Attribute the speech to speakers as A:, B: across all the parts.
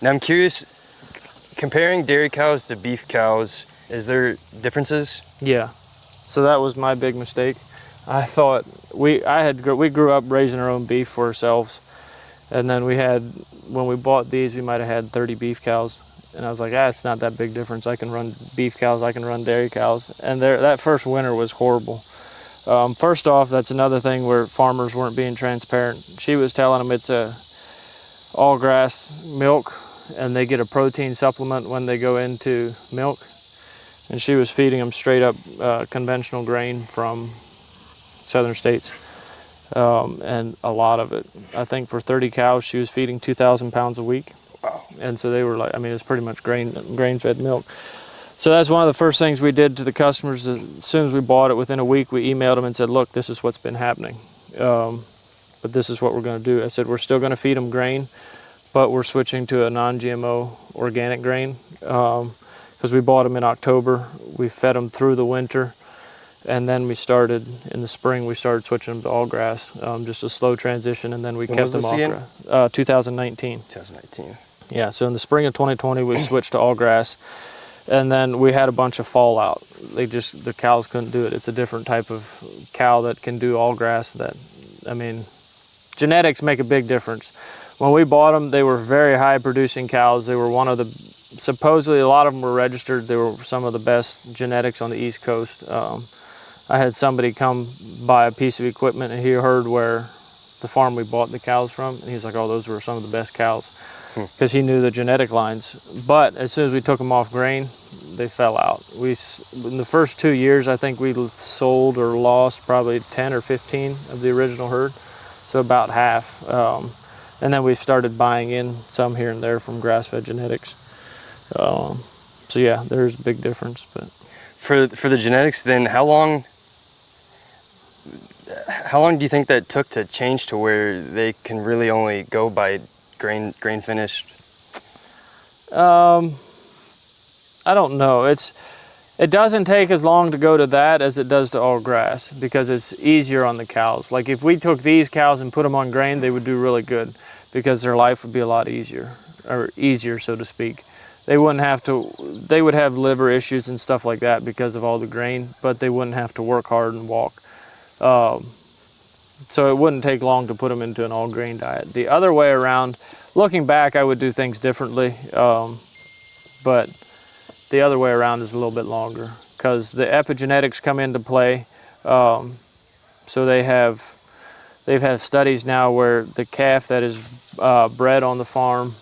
A: Now I'm curious, comparing dairy cows to beef cows, is there differences?
B: Yeah. So that was my big mistake. I thought we grew up raising our own beef for ourselves, and then when we bought these, we might have had 30 beef cows, and I was like, it's not that big difference. I can run beef cows, I can run dairy cows, and that first winter was horrible. First off, that's another thing where farmers weren't being transparent. She was telling them it's a all grass milk, and they get a protein supplement when they go into milk, and she was feeding them straight up conventional grain from southern states, and a lot of it. I think for 30 cows, she was feeding 2,000 pounds a week.
A: Wow.
B: And so they were like, it's pretty much grain-fed milk. So that's one of the first things we did to the customers. As soon as we bought it, within a week, we emailed them and said, look, this is what's been happening. But this is what we're going to do. I said, we're still going to feed them grain, but we're switching to a non-GMO organic grain, because we bought them in October. We fed them through the winter, and then we started, in the spring, we started switching them to all grass, just a slow transition, and then we kept them off grass. 2019.
A: 2019.
B: Yeah, so in the spring of 2020, we switched to all grass, and then we had a bunch of fallout. The cows couldn't do it. It's a different type of cow that can do all grass. Genetics make a big difference. When we bought them, they were very high producing cows. They were supposedly a lot of them were registered. They were some of the best genetics on the East Coast. I had somebody come buy a piece of equipment, and he heard where the farm we bought the cows from, and he was like, oh, those were some of the best cows, because he knew the genetic lines. But as soon as we took them off grain, they fell out. In the first 2 years, I think we sold or lost probably 10 or 15 of the original herd, so about half. And then we started buying in some here and there from grass-fed genetics. So yeah, there's a big difference. But
A: for the genetics, then how long do you think that took to change to where they can really only go by grain finished?
B: I don't know. It doesn't take as long to go to that as it does to all grass, because it's easier on the cows. Like if we took these cows and put them on grain, they would do really good, because their life would be a lot easier, so to speak. They would have liver issues and stuff like that because of all the grain, but they wouldn't have to work hard and walk. So it wouldn't take long to put them into an all grain diet. The other way around, looking back, I would do things differently, but the other way around is a little bit longer, because the epigenetics come into play. So they've had studies now where the calf that is bred on the farm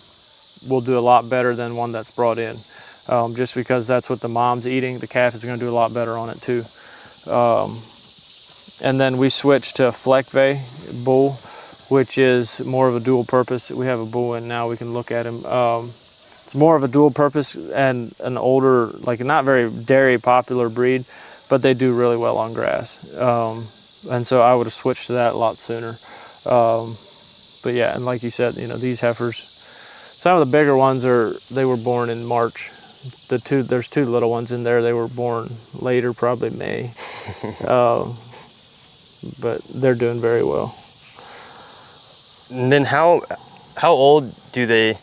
B: will do a lot better than one that's brought in, just because that's what the mom's eating. The calf is going to do a lot better on it too. And then we switched to Fleckve bull, which is more of a dual purpose. We have a bull in now, we can look at him. It's more of a dual purpose and an older, like not very dairy popular breed, but they do really well on grass. And so I would have switched to that a lot sooner. But yeah, and like you said, these heifers, some of the bigger ones they were born in March. There's two little ones in there. They were born later, probably May. But they're doing very well.
A: And then how old do they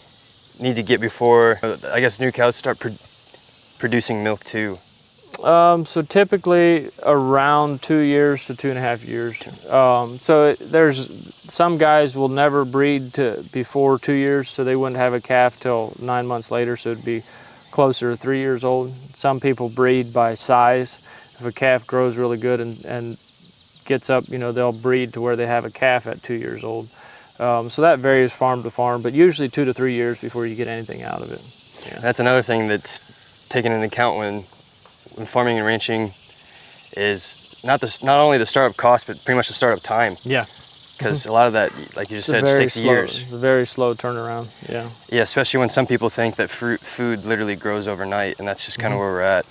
A: need to get before, I guess, new cows start producing milk too?
B: So typically around 2 years to 2.5 years. So there's some guys will never breed to before 2 years, so they wouldn't have a calf till 9 months later, so it'd be closer to 3 years old. Some people breed by size. If a calf grows really good and gets up, they'll breed to where they have a calf at 2 years old. So that varies farm to farm, but usually 2 to 3 years before you get anything out of it.
A: Yeah. That's another thing that's taken into account when farming and ranching, is not only the startup cost, but pretty much the startup time.
B: Yeah.
A: Because a lot of that, like you just said, 6 years.
B: It's a very slow turnaround, yeah.
A: Yeah, especially when some people think that food literally grows overnight, and that's just kind of where we're at.